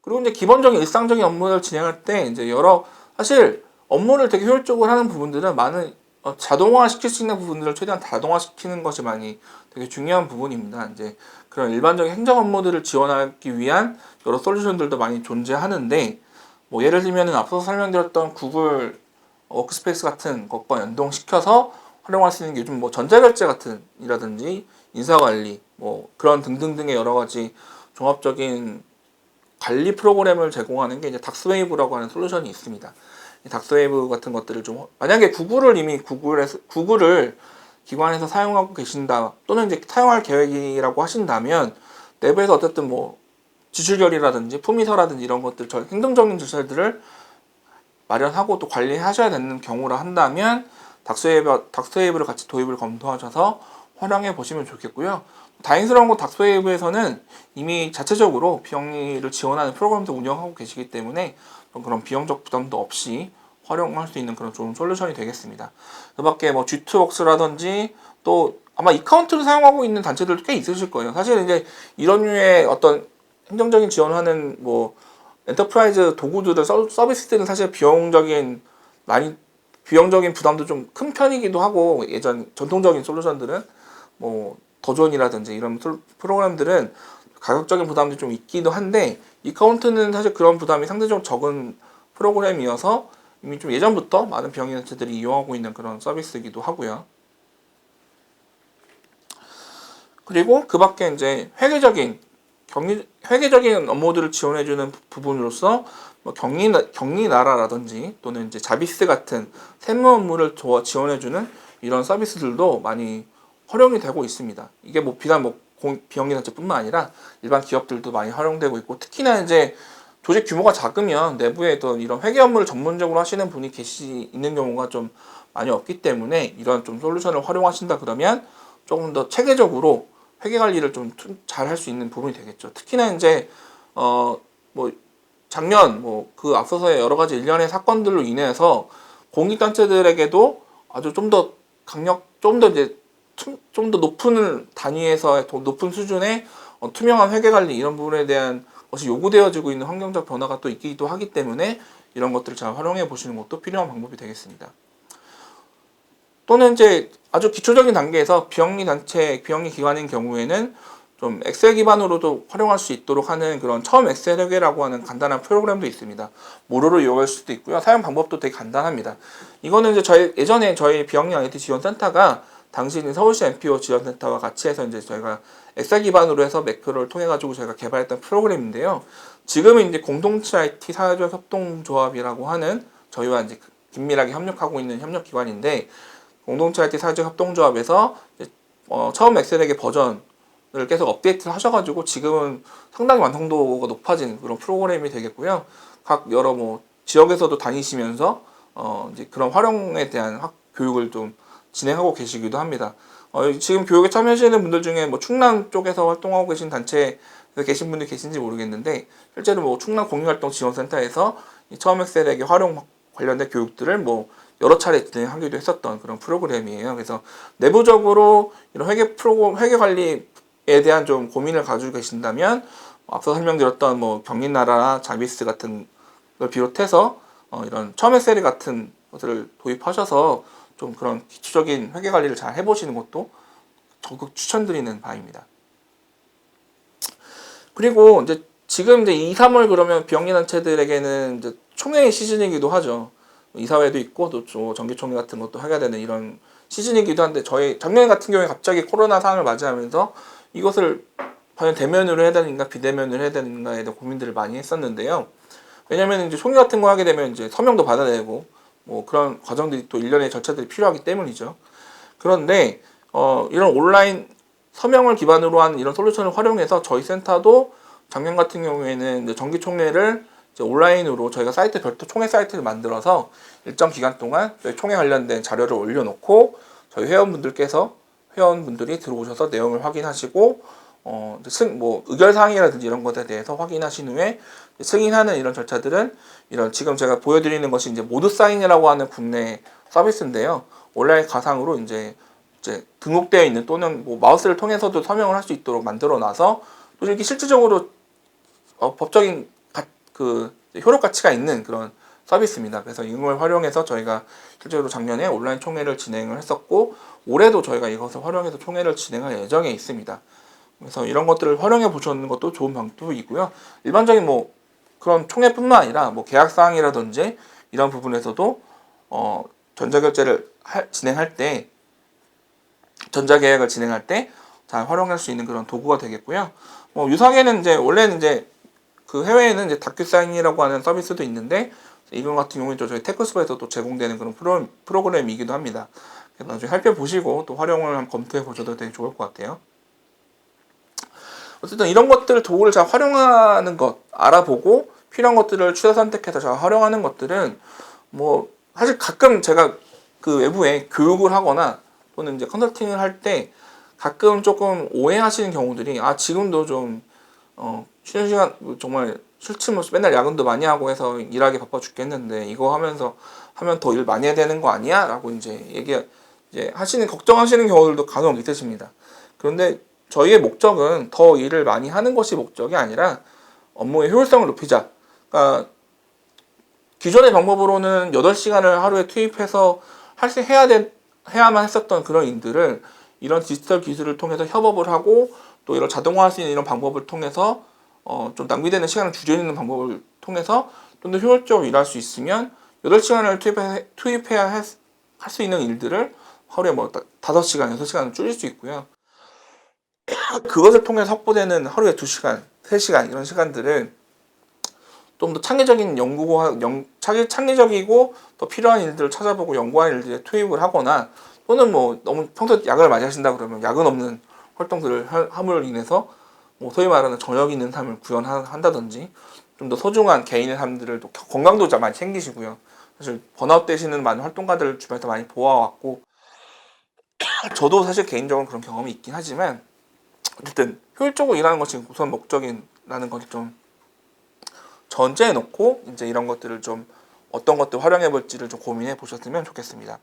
그리고 이제 기본적인 일상적인 업무를 진행할 때 이제 사실 업무를 되게 효율적으로 하는 부분들은 많은 자동화 시킬 수 있는 부분들을 최대한 자동화 시키는 것이 많이 되게 중요한 부분입니다. 이제 그런 일반적인 행정 업무들을 지원하기 위한 여러 솔루션들도 많이 존재하는데, 뭐 예를 들면은 앞서 설명드렸던 구글 워크스페이스 같은 것과 연동시켜서 활용할 수 있는 게 요즘 뭐 전자결제 같은 이라든지 인사관리 뭐 그런 등등등의 여러 가지 종합적인 관리 프로그램을 제공하는 게 이제 닥스웨이브라고 하는 솔루션이 있습니다. 이 닥스웨이브 같은 것들을 좀, 만약에 구글을 기관에서 사용하고 계신다 또는 이제 사용할 계획이라고 하신다면, 내부에서 어쨌든 뭐 지출결이라든지 품위서라든지 이런 것들 행정적인 절차들을 마련하고 또 관리하셔야 되는 경우라 한다면 닥스웨이브를 같이 도입을 검토하셔서 활용해 보시면 좋겠고요. 다행스러운 건 닥스웨이브에서는 이미 자체적으로 비영리를 지원하는 프로그램도 운영하고 계시기 때문에 그런 비용적 부담도 없이 활용할 수 있는 그런 좋은 솔루션이 되겠습니다. 그 밖에 뭐 G2Works라든지 또 아마 이카운트를 사용하고 있는 단체들도 꽤 있으실 거예요. 사실 이제 이런 류의 어떤 행정적인 지원하는 뭐 엔터프라이즈 도구들을 서비스들은 사실 비용적인 부담도 좀 큰 편이기도 하고, 예전 전통적인 솔루션들은 뭐 더존이라든지 이런 프로그램들은 가격적인 부담도 좀 있기도 한데, 이카운트는 사실 그런 부담이 상대적으로 적은 프로그램이어서 이미 좀 예전부터 많은 비영리단체들이 이용하고 있는 그런 서비스이기도 하고요. 그리고 그 밖에 이제 회계적인 업무들을 지원해주는 부분으로서 뭐 격리나라라든지 또는 이제 자비스 같은 세무 업무를 지원해주는 이런 서비스들도 많이 활용이 되고 있습니다. 이게 뭐 비단 뭐 비영리단체뿐만 아니라 일반 기업들도 많이 활용되고 있고, 특히나 이제 조직 규모가 작으면 내부에 또 이런 회계 업무를 전문적으로 하시는 분이 있는 경우가 좀 많이 없기 때문에, 이런 좀 솔루션을 활용하신다 그러면 조금 더 체계적으로 회계 관리를 좀 잘 할 수 있는 부분이 되겠죠. 특히나 이제 뭐 작년 뭐 그 앞서서의 여러 가지 일련의 사건들로 인해서 공익단체들에게도 아주 좀 더 이제 좀 더 높은 단위에서 더 높은 수준의 투명한 회계 관리 이런 부분에 대한 것이 요구되어지고 있는 환경적 변화가 또 있기도 하기 때문에, 이런 것들을 잘 활용해 보시는 것도 필요한 방법이 되겠습니다. 또는 이제 아주 기초적인 단계에서 비영리 기관인 경우에는 좀 엑셀 기반으로도 활용할 수 있도록 하는 그런 처음 엑셀 회계라고 하는 간단한 프로그램도 있습니다. 무료로 이용할 수도 있고요. 사용 방법도 되게 간단합니다. 이거는 이제 예전에 저희 비영리 IT 지원센터가 당시 서울시 NPO 지원센터와 같이 해서 이제 저희가 엑셀 기반으로 해서 매크로를 통해 가지고 저희가 개발했던 프로그램인데요. 지금은 이제 공동체 IT 사회적 협동조합이라고 하는, 저희와 이제 긴밀하게 협력하고 있는 협력기관인데, 공동체 IT 사회적 협동조합에서 처음 엑셀에게 버전을 계속 업데이트를 하셔가지고 지금은 상당히 완성도가 높아진 그런 프로그램이 되겠고요. 각 여러 뭐 지역에서도 다니시면서 이제 그런 활용에 대한 교육을 좀 진행하고 계시기도 합니다. 지금 교육에 참여하시는 분들 중에 뭐 충남 쪽에서 활동하고 계신 단체에 계신 분들 계신지 모르겠는데, 실제로 뭐 충남 공익활동 지원센터에서 처음 엑셀에게 활용 관련된 교육들을 뭐 여러 차례 진행하기도 했었던 그런 프로그램이에요. 그래서 내부적으로 이런 회계 관리에 대한 좀 고민을 가지고 계신다면, 앞서 설명드렸던 뭐 경리나라나 자비스 같은 걸 비롯해서 이런 처음 엑셀 같은 것들을 도입하셔서 좀 그런 기초적인 회계 관리를 잘 해보시는 것도 적극 추천드리는 바입니다. 그리고 이제 지금 이제 2, 3월 그러면 비영리단체들에게는 이제 총회의 시즌이기도 하죠. 이사회도 있고 또 정기총회 같은 것도 하게 되는 이런 시즌이기도 한데, 저희 작년 같은 경우에 갑자기 코로나 상황을 맞이하면서 이것을 과연 대면으로 해야 되는가 비대면으로 해야 되는가에 대한 고민들을 많이 했었는데요. 왜냐면 이제 총회 같은 거 하게 되면 이제 서명도 받아야 되고 뭐 그런 과정들이 또 일련의 절차들이 필요하기 때문이죠. 그런데 이런 온라인 서명을 기반으로 한 이런 솔루션을 활용해서 저희 센터도 작년 같은 경우에는 이제 정기총회를 이제 온라인으로 저희가 별도 총회 사이트를 만들어서 일정 기간 동안 저희 총회 관련된 자료를 올려놓고, 저희 회원분들이 들어오셔서 내용을 확인하시고 뭐 의결사항이라든지 이런 것에 대해서 확인하신 후에 승인하는 이런 절차들은, 이런 지금 제가 보여드리는 것이 이제 모드사인이라고 하는 국내 서비스인데요. 온라인 가상으로 이제 등록되어 있는 또는 뭐 마우스를 통해서도 서명을 할 수 있도록 만들어 놔서, 또 이렇게 실질적으로 법적인 그 효력 가치가 있는 그런 서비스입니다. 그래서 이걸 활용해서 저희가 실제로 작년에 온라인 총회를 진행을 했었고, 올해도 저희가 이것을 활용해서 총회를 진행할 예정에 있습니다. 그래서 이런 것들을 활용해 보시는 것도 좋은 방법이고요. 일반적인 뭐 그런 총회뿐만 아니라 뭐 계약 사항이라든지 이런 부분에서도 전자결제를 진행할 때, 전자계약을 진행할 때 잘 활용할 수 있는 그런 도구가 되겠고요. 유사계는 이제 원래는 이제 그 해외에는 이제 다큐사인이라고 하는 서비스도 있는데, 이건 같은 경우는 저희 테크스버에서도 제공되는 그런 프로그램이기도 합니다. 그래서 나중에 살펴보시고 또 활용을 한번 검토해 보셔도 되게 좋을 것 같아요. 어쨌든 이런 것들 도구를 잘 활용하는 것, 알아보고 필요한 것들을 취사 선택해서 잘 활용하는 것들은 뭐 사실 가끔 제가 그 외부에 교육을 하거나 또는 이제 컨설팅을 할 때 가끔 조금 오해하시는 경우들이, 지금도 좀 쉬는 시간 정말 술치면서 맨날 야근도 많이 하고 해서 일하기 바빠 죽겠는데 이거 하면서 하면 더 일 많이 해야 되는 거 아니야? 라고 이제 하시는, 걱정하시는 경우들도 간혹 있으십니다. 그런데 저희의 목적은 더 일을 많이 하는 것이 목적이 아니라 업무의 효율성을 높이자. 그러니까 기존의 방법으로는 8시간을 하루에 투입해서 해야만 했었던 그런 일들을 이런 디지털 기술을 통해서 협업을 하고 또 이런 자동화할 수 있는 이런 방법을 통해서 좀 낭비되는 시간을 줄이는 방법을 통해서 좀 더 효율적으로 일할 수 있으면 8시간을 투입해야 할 수 있는 일들을 하루에 뭐 5시간, 6시간을 줄일 수 있고요. 그것을 통해서 확보되는 하루에 2시간, 3시간 이런 시간들을 좀 더 창의적이고 더 필요한 일들을 찾아보고 연구하는 일들에 투입을 하거나, 또는 뭐 너무 평소에 야근을 많이 하신다 그러면 야근 없는 활동들을 함으로 인해서 뭐 소위 말하는 저녁 있는 삶을 구현한다든지 좀 더 소중한 개인의 삶들을 또 건강도 많이 챙기시고요. 사실 번아웃 되시는 많은 활동가들을 주변에서 많이 보아왔고, 저도 사실 개인적으로 그런 경험이 있긴 하지만 어쨌든 효율적으로 일하는 것이 우선 목적이라는 것을 좀 전제해 놓고 이제 이런 것들을 좀 어떤 것들 활용해 볼지를 좀 고민해 보셨으면 좋겠습니다.